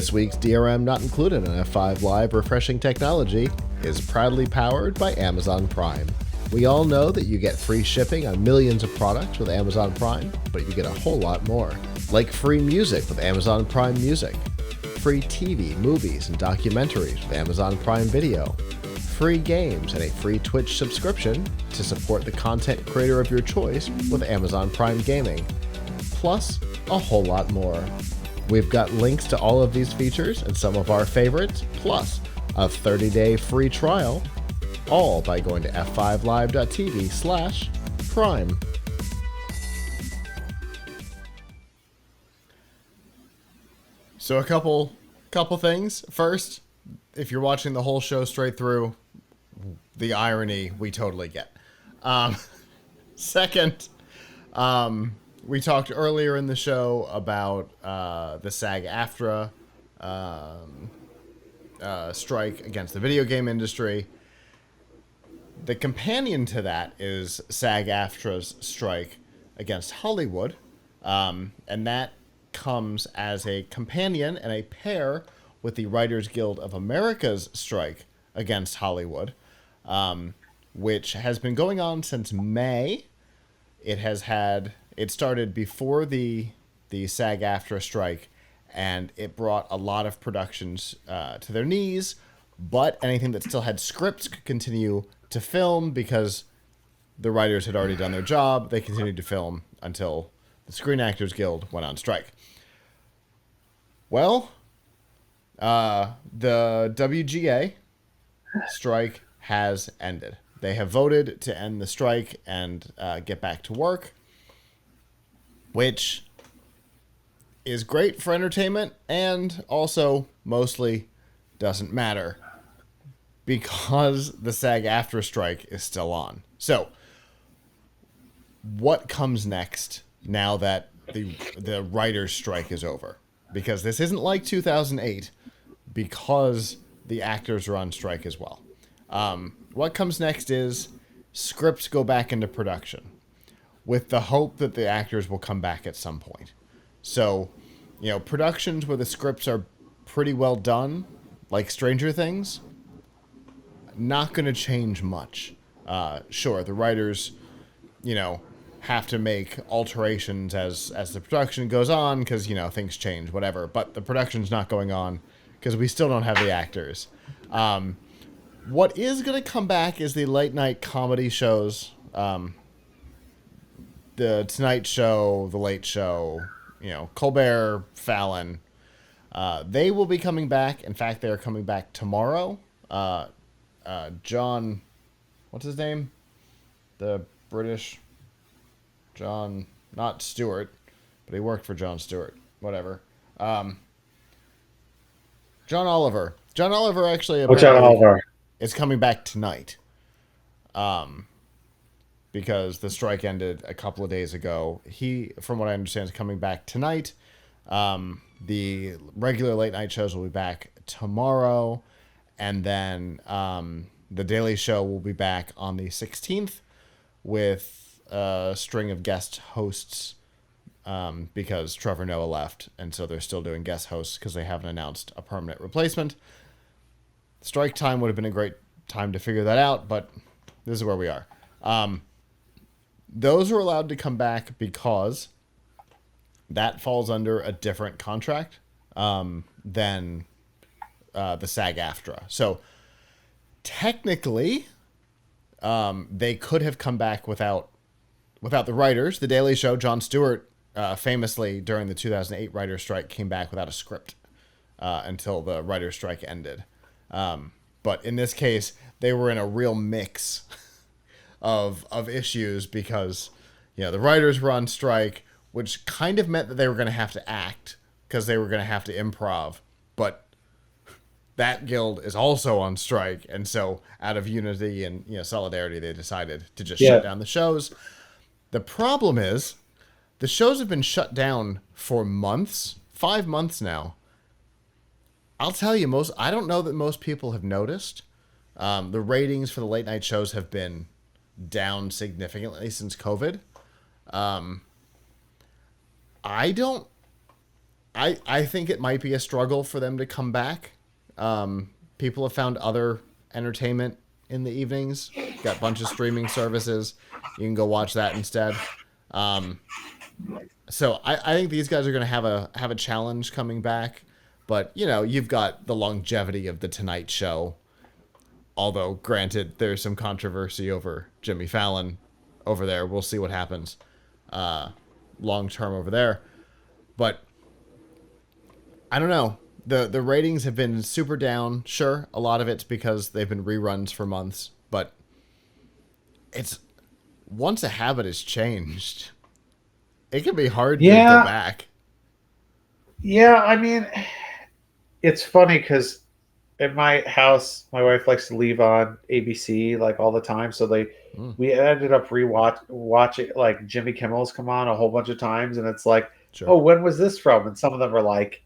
This week's DRM Not Included on F5 Live Refreshing Technology is proudly powered by Amazon Prime. We all know that you get free shipping on millions of products with Amazon Prime, but you get a whole lot more. Like free music with Amazon Prime Music, free TV, movies, and documentaries with Amazon Prime Video, free games, and a free Twitch subscription to support the content creator of your choice with Amazon Prime Gaming, plus a whole lot more. We've got links to all of these features and some of our favorites, plus a 30-day free trial, all by going to f5live.tv/prime. So a couple things. First, if you're watching the whole show straight through, the irony we totally get. Second, we talked earlier in the show about the SAG-AFTRA strike against the video game industry. The companion to that is SAG-AFTRA's strike against Hollywood, and that comes as a companion and a pair with the Writers Guild of America's strike against Hollywood, which has been going on since May. It started before the SAG-AFTRA strike, and it brought a lot of productions to their knees, but anything that still had scripts could continue to film because the writers had already done their job. They continued to film until the Screen Actors Guild went on strike. Well, the WGA strike has ended. They have voted to end the strike and get back to work, which is great for entertainment and also mostly doesn't matter because the SAG-AFTRA strike is still on. So, what comes next now that the writer's strike is over? Because this isn't like 2008 because the actors are on strike as well. What comes next is scripts go back into production with the hope that the actors will come back at some point. So, productions where the scripts are pretty well done, like Stranger Things, not going to change much. Sure, the writers, have to make alterations as the production goes on because, things change, whatever. But the production's not going on because we still don't have the actors. What is going to come back is the late night comedy shows, the Tonight Show, the Late Show, Colbert, Fallon. They will be coming back. In fact, they are coming back tomorrow. John, what's his name? The British John, not Stewart, but he worked for Jon Stewart. Whatever. John Oliver. John Oliver actually is coming back tonight. Because the strike ended a couple of days ago. He, from what I understand, is coming back tonight. The regular late night shows will be back tomorrow. And then The Daily Show will be back on the 16th with a string of guest hosts because Trevor Noah left. And so they're still doing guest hosts because they haven't announced a permanent replacement. Strike time would have been a great time to figure that out, but this is where we are. Those are allowed to come back because that falls under a different contract than the SAG-AFTRA. So technically, they could have come back without the writers. The Daily Show, Jon Stewart, famously during the 2008 writer's strike, came back without a script until the writer's strike ended. But in this case, they were in a real mix of issues because, the writers were on strike, which kind of meant that they were going to have to act because they were going to have to improv. But that guild is also on strike. And so out of unity and, solidarity, they decided to just shut down the shows. The problem is the shows have been shut down for months, 5 months now. I'll tell you, I don't know that most people have noticed. The ratings for the late night shows have been down significantly since COVID. I don't I think it might be a struggle for them to come back. People have found other entertainment in the evenings. Got a bunch of streaming services. You can go watch that instead. So I think these guys are going to have a challenge coming back. But you know, you've got the longevity of the Tonight Show. Although, granted, there's some controversy over Jimmy Fallon over there. We'll see what happens long term over there. But I don't know. The ratings have been super down. Sure, a lot of it's because they've been reruns for months, but it's once a habit is changed, it can be hard to go Yeah, back. yeah. I mean, it's funny because in my house, my wife likes to leave on ABC like all the time. So Mm, we ended up watching like Jimmy Kimmel's come on a whole bunch of times, and it's like, sure. oh, when was this from? And some of them are like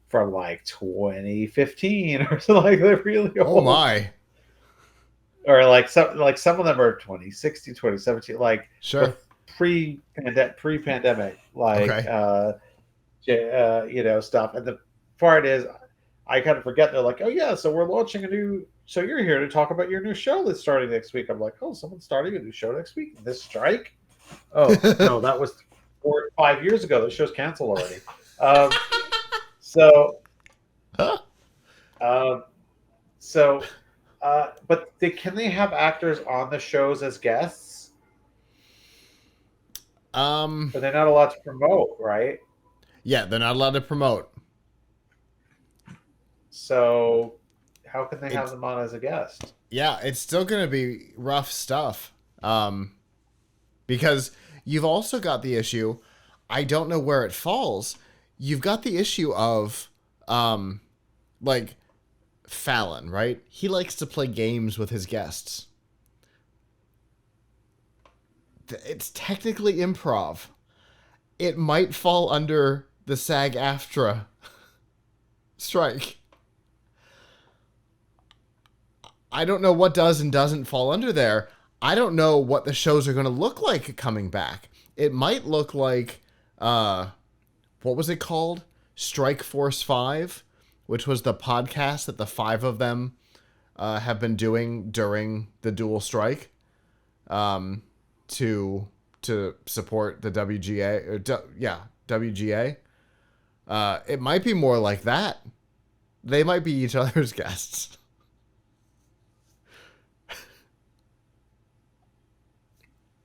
from like 2015 or something, like they're really Oh old, my. or like some of them are 2016, 2017, like Sure. pre-pandemic, like Okay. stuff. And the part is, I kind of forget. They're like, oh yeah, so we're launching a new. So you're here to talk about your new show that's starting next week. I'm like, oh, someone's starting a new show next week. This strike? Oh no, that was 4 5 years ago. The show's canceled already. Um, so Huh? um, but can they have actors on the shows as guests? Um. But they're not allowed to promote, right? Yeah, they're not allowed to promote. So how can they have It's them on as a guest? yeah, it's still gonna be rough stuff. Um, because you've also got the issue. I don't know where it falls. You've got the issue of um, like Fallon, right? He likes to play games with his guests. It's technically improv. It might fall under the SAG-AFTRA strike. I don't know what does and doesn't fall under there. I don't know what the shows are going to look like coming back. It might look like, what was it called? Strike Force 5, which was the podcast that the five of them have been doing during the dual strike um, to support the WGA. WGA. It might be more like that. They might be each other's guests.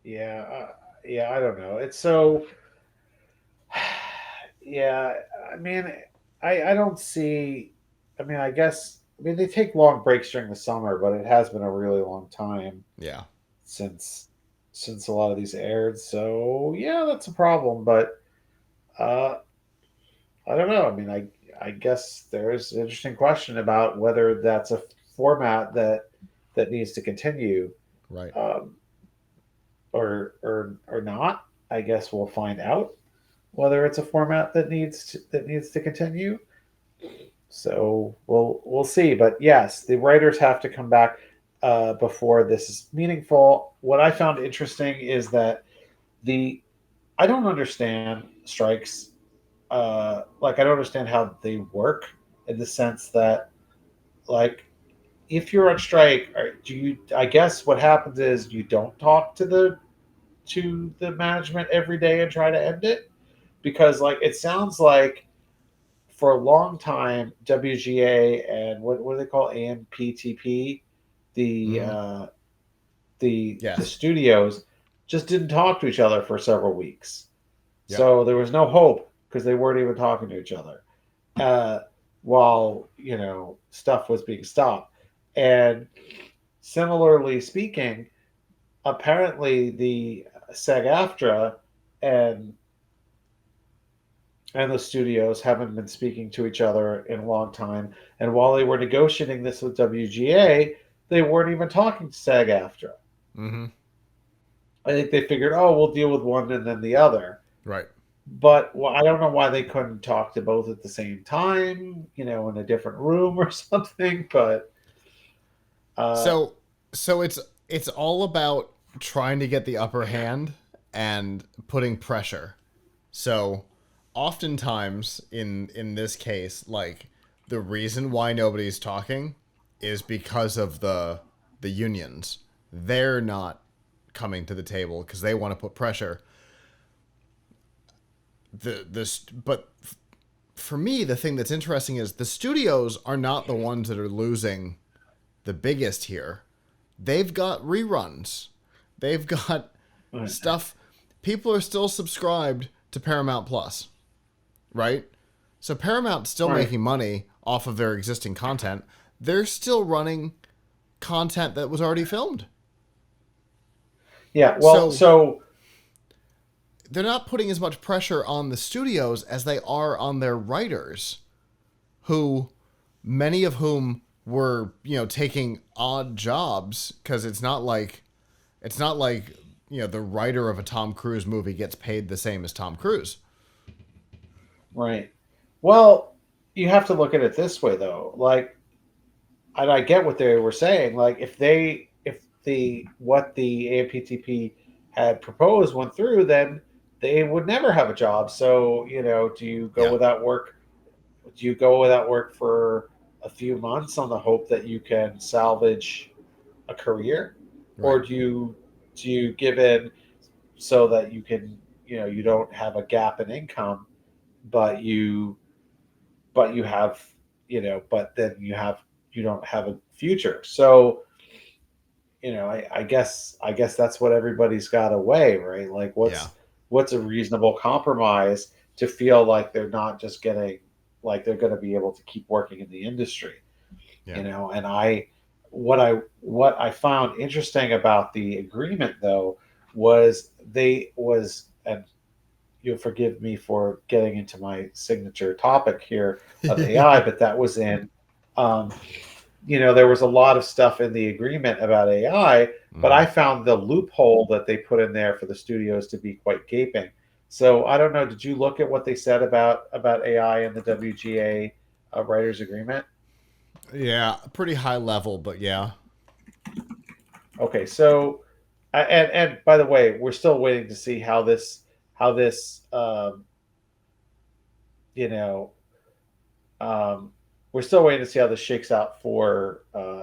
Yeah, yeah. I don't know. It's so. Yeah, I mean, I don't see. I mean, I guess. I mean, they take long breaks during the summer, but it has been a really long time Yeah. since a lot of these aired. So yeah, that's a problem. But uh, I don't know. I mean, I guess there's an interesting question about whether that's a format that needs to continue, Right. um, or not. I guess we'll find out whether it's a format that needs to continue. So we'll see. But yes, the writers have to come back before this is meaningful. What I found interesting is that the I don't understand strikes. Like I don't understand how they work in the sense that like if you're on strike, do you? I guess what happens is you don't talk to the management every day and try to end it, because like it sounds like for a long time WGA and what do they call AMPTP, the Mm-hmm. uh, the Yes. studios just didn't talk to each other for several weeks. Yep. So there was no hope because they weren't even talking to each other uh, while stuff was being stopped. And similarly speaking, apparently the SAG-AFTRA and the studios haven't been speaking to each other in a long time. And while they were negotiating this with WGA, they weren't even talking to SAG-AFTRA. Mm-hmm. I think they figured, oh, we'll deal with one and then the other. Right. But well, I don't know why they couldn't talk to both at the same time, in a different room or something. But uh, So it's all about trying to get the upper hand and putting pressure. So oftentimes in this case, like the reason why nobody's talking is because of the unions. They're not coming to the table because they want to put pressure. But for me, the thing that's interesting is the studios are not the ones that are losing the biggest here. They've got reruns. They've got stuff. People are still subscribed to Paramount Plus, right? So Paramount's still Right. making money off of their existing content. They're still running content that was already filmed. Yeah. Well, So so they're not putting as much pressure on the studios as they are on their writers, who many of whom were, taking odd jobs because it's not like the writer of a Tom Cruise movie gets paid the same as Tom Cruise. right. Well, you have to look at it this way, though. Like, and I get what they were saying. Like, if the what the AMPTP had proposed went through, then they would never have a job. So, do you go Yeah, without work? Do you go without work for a few months on the hope that you can salvage a career, right. or do you give in so that you can, you don't have a gap in income, but you have, but then you don't have a future. So, I guess that's what everybody's got to weigh, right? Like, Yeah, what's a reasonable compromise to feel like they're not just getting, like they're going to be able to keep working in the industry, yeah. and what I found interesting about the agreement, though, and you'll forgive me for getting into my signature topic here of AI, but that was in, um, there was a lot of stuff in the agreement about AI, but Hmm. I found the loophole that they put in there for the studios to be quite gaping. So I don't know. Did you look at what they said about AI in the WGA writers agreement? Yeah, pretty high level, but yeah. Okay, so and by the way, we're still waiting to see how this you know um, we're still waiting to see how this shakes out for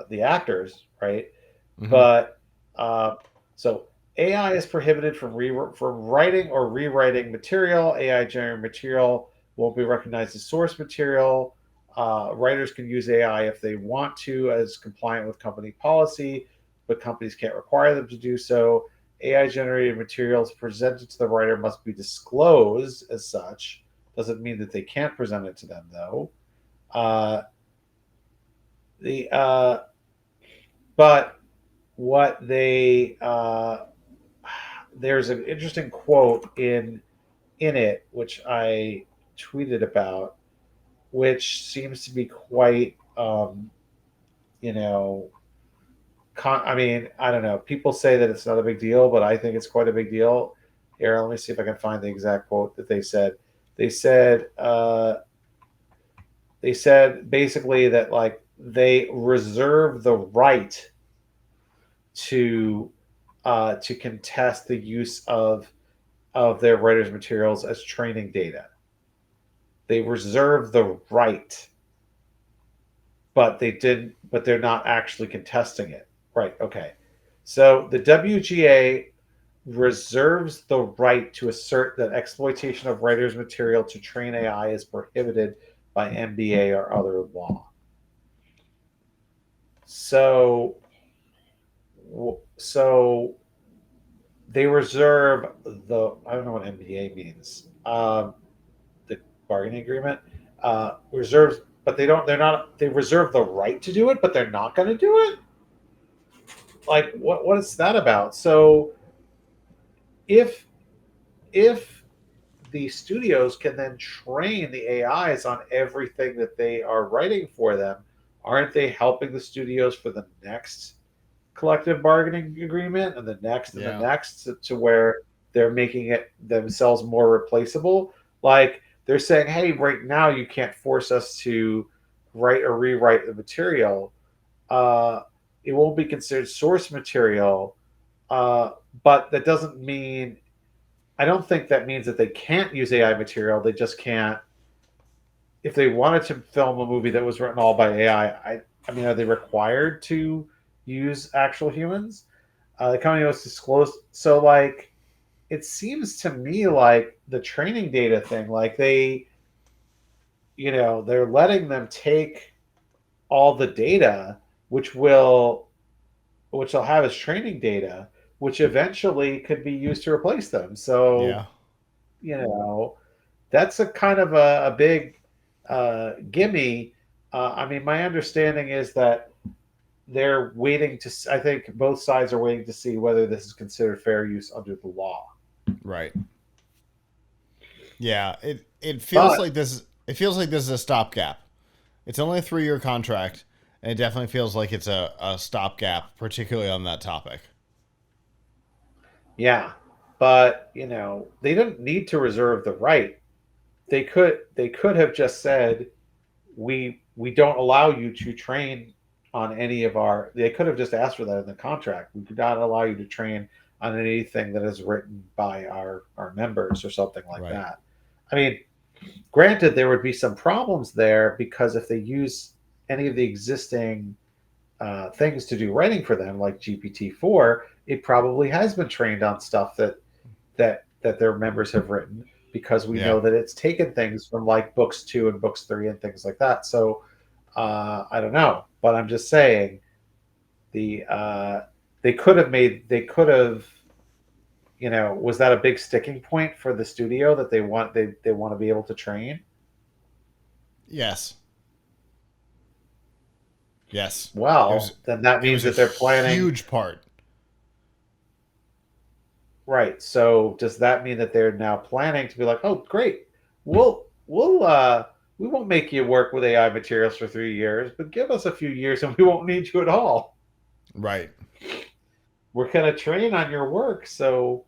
the actors, right? Hmm. But so AI is prohibited from writing or rewriting material. AI generated material won't be recognized as source material. Writers can use AI if they want to, as compliant with company policy, but companies can't require them to do so. AI generated materials presented to the writer must be disclosed as such. Doesn't mean that they can't present it to them, though. Uh, the But what they there's an interesting quote in it which I tweeted about, which seems to be quite you know I mean, I don't know. People say that it's not a big deal, but I think it's quite a big deal. Here, let me see if I can find the exact quote that they said. They said they said basically that, like, they reserve the right to to contest the use of their writers' materials as training data. They reserve the right, but they're not actually contesting it. Right. Okay. So the WGA reserves the right to assert that exploitation of writers' material to train AI is prohibited by MBA or other law. So so they reserve I don't know what MBA means. The bargaining agreement reserves, but they reserve the right to do it, but they're not going to do it. Like, what is that about? So if if the studios can then train the AIs on everything that they are writing for them, aren't they helping the studios for the next collective bargaining agreement and the next and the Yeah. next, to where they're making it themselves more replaceable? Like, they're saying, hey, right now you can't force us to write or rewrite the material. Uh, it won't be considered source material, uh, but that doesn't mean I don't think that means that they can't use AI material. They just can't. If they wanted to film a movie that was written all by AI, I mean, are they required to use actual humans? The company was disclosed. So, like, it seems to me like the training data thing, like they're letting them take all the data, which will which they'll have as training data, which eventually could be used to replace them. So, Yeah. you know, that's a kind of a big gimme. I mean, my understanding is that they're waiting to. I think both sides are waiting to see whether this is considered fair use under the law. Right. Yeah. It feels But like this is a stopgap. It's only a 3-year contract, and it definitely feels like it's a stopgap, particularly on that topic. yeah, but they didn't need to reserve the right. They could have just said we don't allow you to train on any of our. They could have just asked for that in the contract. We do not allow you to train on anything that is written by our members or something like Right. that. I mean, granted, there would be some problems there because if they use any of the existing things to do writing for them, like GPT-4, it probably has been trained on stuff that their members have written because we Yeah. know that it's taken things from like books 2 and books 3 and things like that. So I don't know, but I'm just saying the they could have was that a big sticking point for the studio that they want to be able to train? Yes. Yes. It was Well, then that it means was a that they're planning. huge part. Right. So does that mean that they're now planning to be like, oh, great, we'll we won't make you work with AI materials for 3 years, but give us a few years and we won't need you at all. Right. We're gonna train on your work, so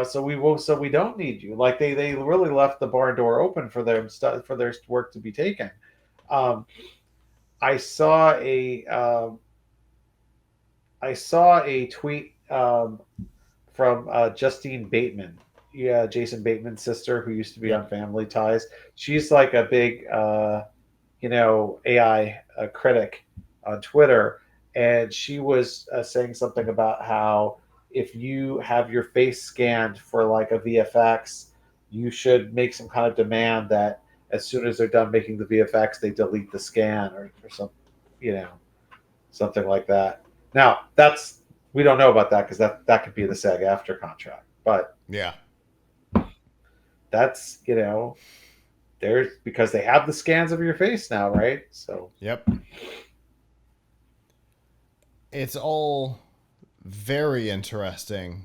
so we will, so we don't need you. Like they really left the barn door open for their stuff for their work to be taken. Um, I saw a I saw a tweet from Justine Bateman. Yeah, Jason Bateman's sister, who used to be on Yep. Family Ties. She's like a big, AI critic on Twitter, and she was saying something about how if you have your face scanned for like a VFX, you should make some kind of demand that as soon as they're done making the VFX, they delete the scan or some, you know, something like that. Now, that's we don't know about that because that could be the SAG-AFTRA contract, but Yeah. that's there's because they have the scans of your face now, right? So Yep. It's all very interesting.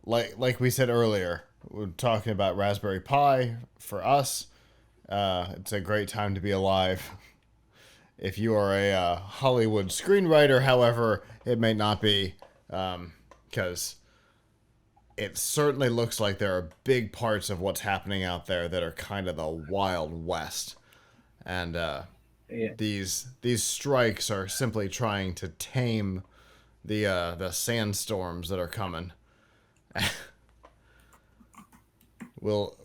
Like we said earlier, we're talking about Raspberry Pi for us. It's a great time to be alive. If you are a Hollywood screenwriter, however, it may not be, because it certainly looks like there are big parts of what's happening out there that are kind of the Wild West, and yeah, these strikes are simply trying to tame the sandstorms that are coming. We'll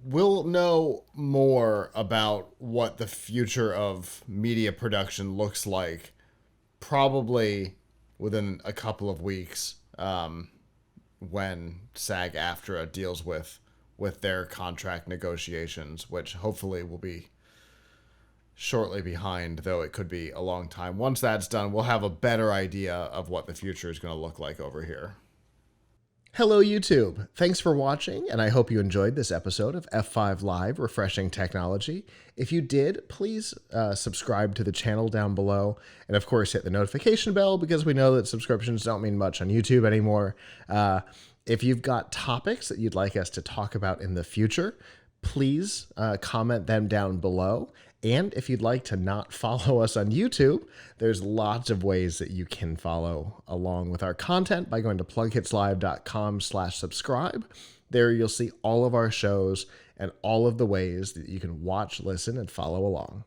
we'll know more about what the future of media production looks like probably within a couple of weeks, when SAG-AFTRA deals with their contract negotiations, which hopefully will be shortly behind, though it could be a long time. Once that's done, we'll have a better idea of what the future is going to look like over here. Hello, YouTube. Thanks for watching, and I hope you enjoyed this episode of F5 Live Refreshing Technology. If you did, please subscribe to the channel down below, and of course, hit the notification bell because we know that subscriptions don't mean much on YouTube anymore. If you've got topics that you'd like us to talk about in the future, please comment them down below. And if you'd like to not follow us on YouTube, there's lots of ways that you can follow along with our content by going to plughitslive.com/subscribe. There you'll see all of our shows and all of the ways that you can watch, listen, and follow along.